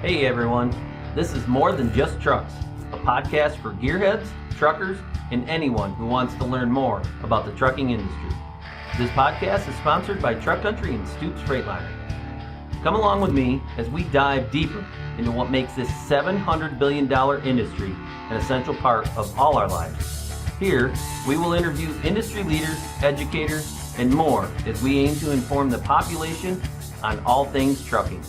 Hey everyone, this is More Than Just Trucks, a podcast for gearheads, truckers, and anyone who wants to learn more about the trucking industry. This podcast is sponsored by Truck Country and Stoops Freightliner. Come along with me as we dive deeper into what makes this $700 billion industry an essential part of all our lives. Here, we will interview industry leaders, educators, and more as we aim to inform the population on all things trucking.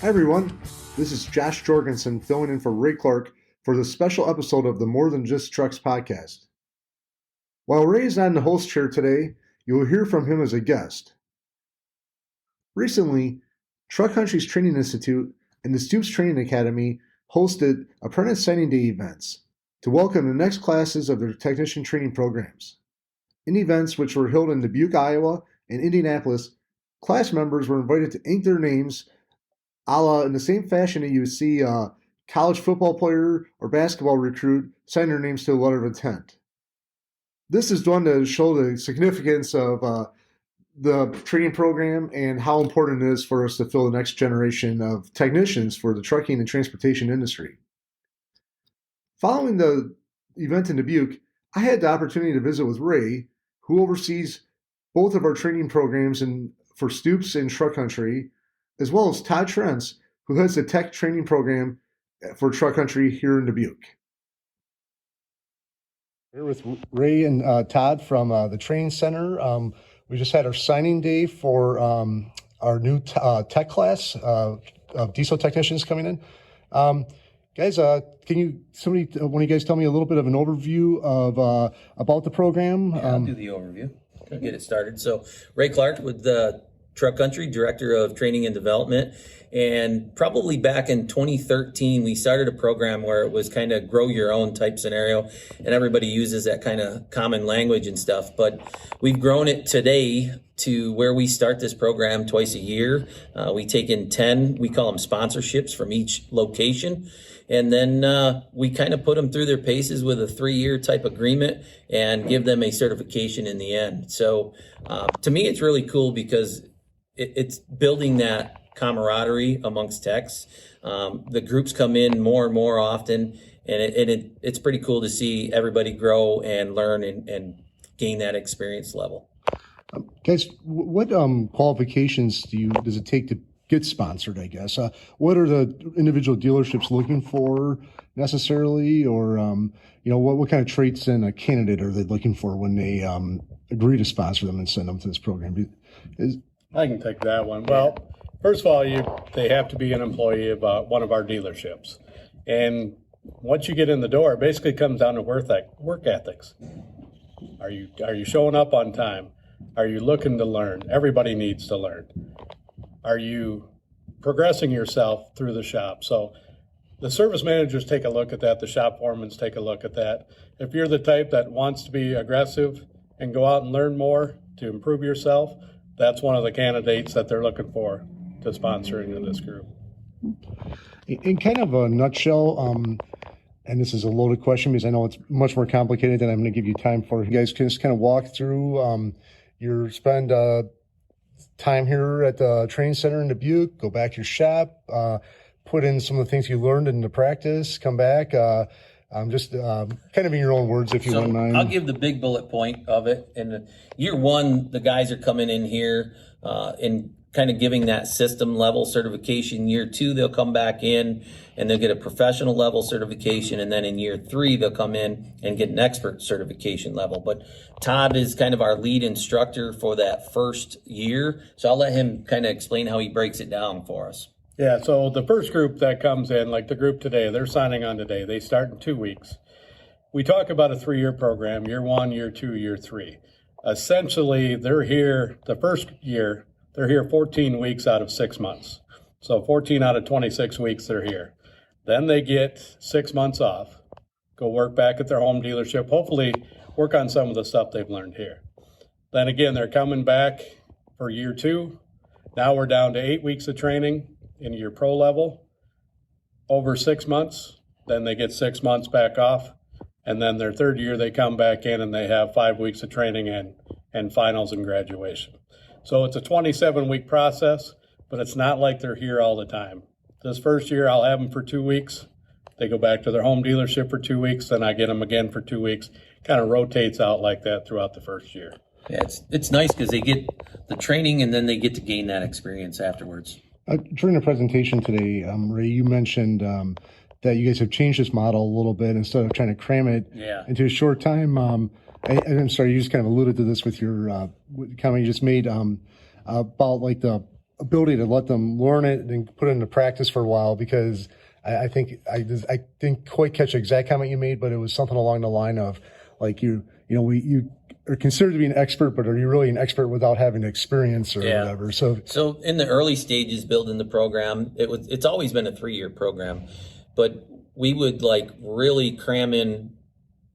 Hi everyone, this is Josh Jorgenson filling in for Ray Clark for the special episode of the More Than Just Trucks podcast. While Ray is not in the host chair today, you will hear from him as a guest. Recently, Truck Country's Training Institute and the Stoops Training Academy hosted Apprentice Signing Day events to welcome the next classes of their technician training programs. In events which were held in Dubuque, Iowa and Indianapolis, class members were invited to ink their names in the same fashion that you would see a college football player or basketball recruit sign their names to a letter of intent. This is done to show the significance of the training program and how important it is for us to fill the next generation of technicians for the trucking and transportation industry. Following the event in Dubuque, I had the opportunity to visit with Ray, who oversees both of our training programs for Stoops and Truck Country, as well as Todd Trentz, who heads the tech training program for Truck Country here in Dubuque. Here with Ray and Todd from the training center. We just had our signing day for our new tech class of diesel technicians coming in. Guys, can one of you guys tell me a little bit of an overview of about the program? I'll do the overview. Get it started. So Ray Clark with the Truck Country, Director of Training and Development. And probably back in 2013, we started a program where it was kind of grow your own type scenario, and everybody uses that kind of common language and stuff. But we've grown it today to where we start this program twice a year. We take in 10, we call them sponsorships from each location. And then we kind of put them through their paces with a 3-year type agreement and give them a certification in the end. So to me, it's really cool because it's building that camaraderie amongst techs. The groups come in more and more often, and it's pretty cool to see everybody grow and learn and gain that experience level. Guys, what qualifications does it take to get sponsored, I guess? What are the individual dealerships looking for necessarily, or what kind of traits in a candidate are they looking for when they agree to sponsor them and send them to this program? I can take that one. Well, first of all, they have to be an employee of one of our dealerships. And once you get in the door, it basically comes down to work ethics. Are you showing up on time? Are you looking to learn? Everybody needs to learn. Are you progressing yourself through the shop? So the service managers take a look at that. The shop foremans take a look at that. If you're the type that wants to be aggressive and go out and learn more to improve yourself, that's one of the candidates that they're looking for to sponsor into this group. In kind of a nutshell, and this is a loaded question because I know it's much more complicated than I'm going to give you time for. You guys can just kind of walk through your spend time here at the training center in Dubuque, go back to your shop, put in some of the things you learned into practice, come back, just kind of in your own words, if you wouldn't mind. I'll give the big bullet point of it. In year one, the guys are coming in here and kind of giving that system level certification. Year two, they'll come back in and they'll get a professional level certification. And then in year three, they'll come in and get an expert certification level. But Todd is kind of our lead instructor for that first year. So I'll let him kind of explain how he breaks it down for us. Yeah, so the first group that comes in, like the group today, they're signing on today. They start in 2 weeks. We talk about a 3-year program, year 1, year 2, year 3. Essentially, they're here the first year. They're here 14 weeks out of 6 months. So 14 out of 26 weeks they're here. Then they get 6 months off, go work back at their home dealership, hopefully work on some of the stuff they've learned here. Then again, they're coming back for year 2. Now we're down to 8 weeks of training in your pro level over 6 months. Then they get 6 months back off. And then their third year, they come back in and they have 5 weeks of training and finals and graduation. So it's a 27-week process. but it's not like they're here all the time. This first year, I'll have them for 2 weeks. They go back to their home dealership for 2 weeks, then I get them again for 2 weeks. Kind of rotates out like that throughout the first year. Yeah, it's nice because they get the training and then they get to gain that experience afterwards. During the presentation today, Ray, you mentioned that you guys have changed this model a little bit instead of trying to cram it into a short time. And I'm sorry, you just kind of alluded to this with your comment you just made about like the ability to let them learn it and put it into practice for a while, because I didn't quite catch the exact comment you made, but it was something along the line of like you are considered to be an expert, but are you really an expert without having experience or whatever? So in the early stages building the program, it's always been a 3-year program, but we would like really cram in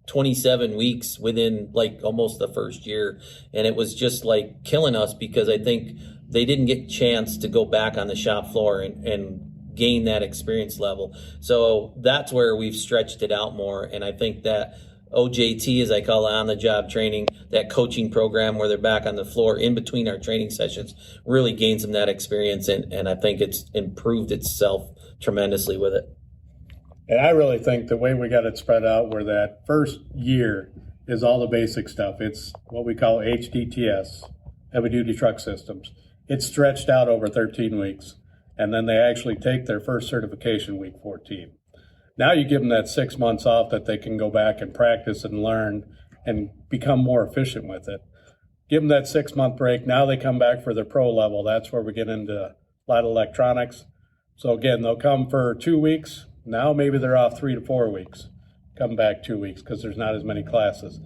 27 weeks within like almost the first year, and it was just like killing us because I think they didn't get a chance to go back on the shop floor and gain that experience level. So that's where we've stretched it out more, and I think that OJT, as I call it, on-the-job training, that coaching program where they're back on the floor in between our training sessions, really gains them that experience, and I think it's improved itself tremendously with it. And I really think the way we got it spread out, where that first year is all the basic stuff. It's what we call HDTS, Heavy Duty Truck Systems. It's stretched out over 13 weeks, and then they actually take their first certification week 14. Now you give them that 6 months off that they can go back and practice and learn and become more efficient with it. Give them that 6-month break. Now they come back for their pro level. That's where we get into a lot of electronics. So again, they'll come for 2 weeks. Now maybe they're off 3 to 4 weeks. Come back 2 weeks because there's not as many classes.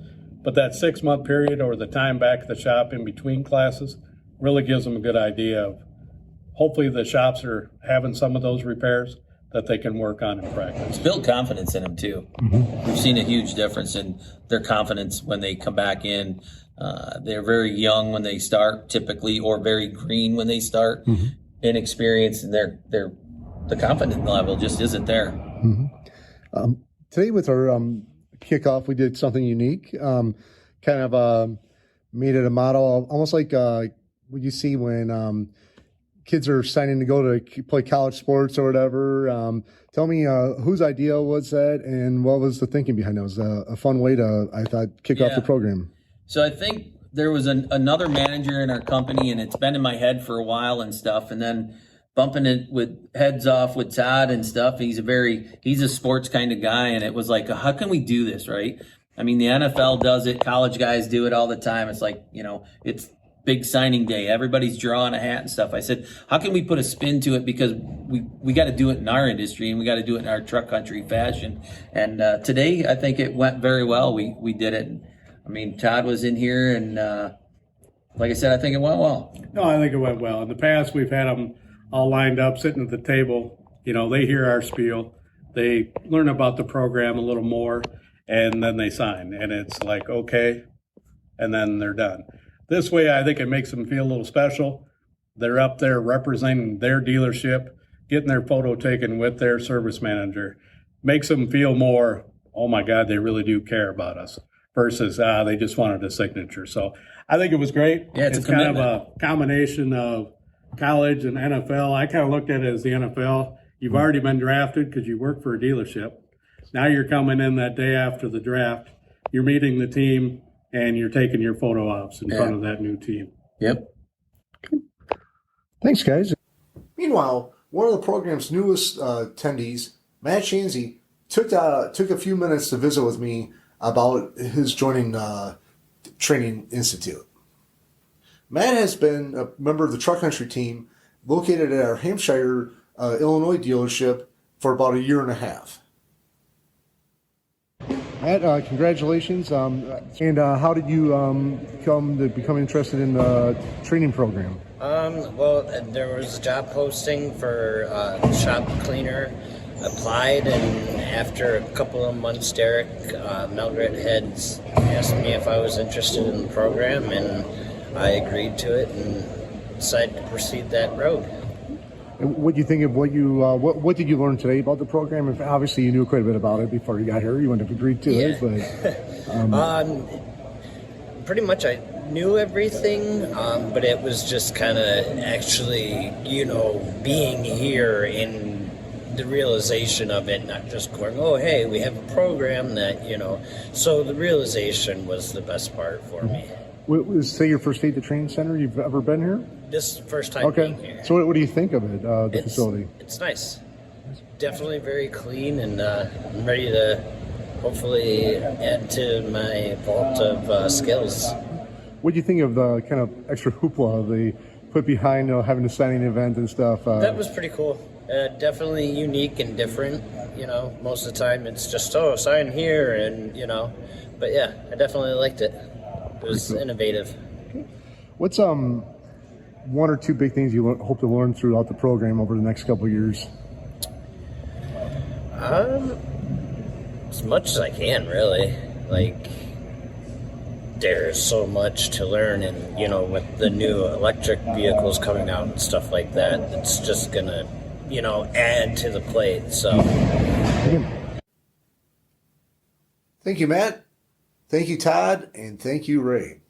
But that 6-month period or the time back at the shop in between classes really gives them a good idea of hopefully the shops are having some of those repairs that they can work on in practice. Build confidence in them too. Mm-hmm. We've seen a huge difference in their confidence when they come back in. They're very young when they start typically, or very green when they start, inexperienced, and the confidence level just isn't there. Mm-hmm. Today with our kickoff, we did something unique, kind of made it a model, almost like what you see when kids are signing to go to play college sports or whatever. Tell me whose idea was that, and what was the thinking behind it? It was a fun way to, I thought, kick off the program. So I think there was another manager in our company, and it's been in my head for a while and stuff, and then bumping it with heads off with Todd and stuff. He's a sports kind of guy, and it was like, how can we do this, right? I mean, the NFL does it. College guys do it all the time. It's like, it's big signing day. Everybody's drawing a hat and stuff. I said, how can we put a spin to it? Because we got to do it in our industry, and we got to do it in our truck country fashion. And today, I think it went very well. We did it. I mean, Todd was in here, and like I said, I think it went well. No, I think it went well. In the past, we've had them all lined up, sitting at the table. They hear our spiel. They learn about the program a little more, and then they sign. And it's like, okay, and then they're done. This way, I think it makes them feel a little special. They're up there representing their dealership, getting their photo taken with their service manager. Makes them feel more, oh my God, they really do care about us, versus, they just wanted a signature. So I think it was great. Yeah, it's kind of a combination of college and NFL. I kind of looked at it as the NFL. You've already been drafted because you work for a dealership. Now you're coming in that day after the draft. You're meeting the team, and you're taking your photo ops in front of that new team. Yep. Thanks, guys. Meanwhile, one of the program's newest attendees, Matt Schanze, took a few minutes to visit with me about his joining Training Institute. Matt has been a member of the Truck Country team located at our Hampshire, Illinois dealership for about a year and a half. Matt, congratulations. And how did you become interested in the training program? Well, there was a job posting for shop cleaner. Applied, and after a couple of months, Derek Melgret had asked me if I was interested in the program, and I agreed to it and decided to proceed that road. And what do you think of what did you learn today about the program? If obviously you knew quite a bit about it before you got here, you wouldn't have agreed to it, but pretty much I knew everything, but it was just kind of actually, being here in the realization of it, not just going, oh, hey, we have a program that, so the realization was the best part for me. Was, say, your first day at the training center you've ever been here? This is the first time being here. So what do you think of it, the facility? It's nice. Definitely very clean, and I'm ready to hopefully add to my vault of skills. What do you think of the kind of extra hoopla they put behind having a signing event and stuff? That was pretty cool. Definitely unique and different. Most of the time it's just, sign here, and, But yeah, I definitely liked it. It was innovative. What's one or two big things you hope to learn throughout the program over the next couple of years? As much as I can, really. There's so much to learn, and with the new electric vehicles coming out and stuff like that, it's just gonna add to the plate. So Thank you, Matt. Thank you, Todd, and thank you, Ray.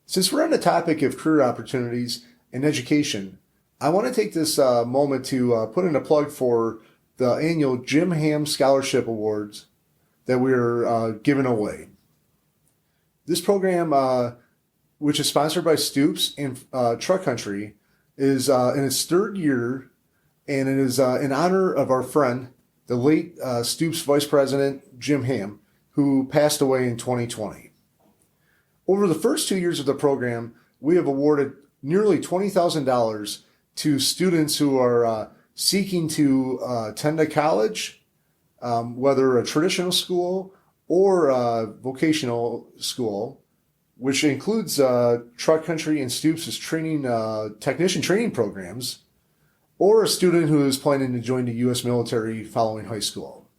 Since we're on the topic of career opportunities and education, I want to take this moment to put in a plug for the annual Jim Ham Scholarship Awards that we're giving away. This program, which is sponsored by Stoops and Truck Country, is in its third year, and it is in honor of our friend, the late Stoops Vice President Jim Ham, who passed away in 2020. Over the first 2 years of the program, we have awarded nearly $20,000 to students who are seeking to attend a college, whether a traditional school or a vocational school, which includes Truck Country and Stoops' technician training programs, or a student who is planning to join the U.S. military following high school.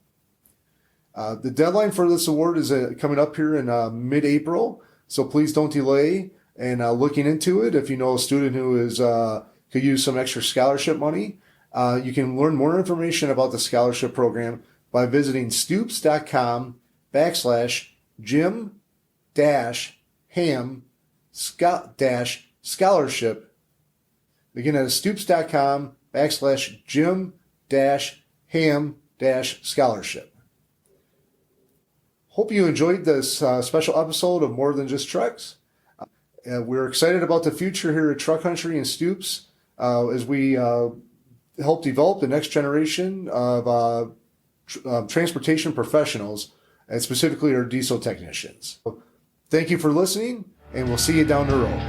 The deadline for this award is coming up here in mid-April, so please don't delay in looking into it. If you know a student who is could use some extra scholarship money, you can learn more information about the scholarship program by visiting stoops.com/Jim-Ham-Scholarship. Again, that is stoops.com/Jim-Ham-Scholarship. Hope you enjoyed this special episode of More Than Just Trucks. We're excited about the future here at Truck Country and Stoops as we help develop the next generation of transportation professionals, and specifically our diesel technicians. Thank you for listening, and we'll see you down the road.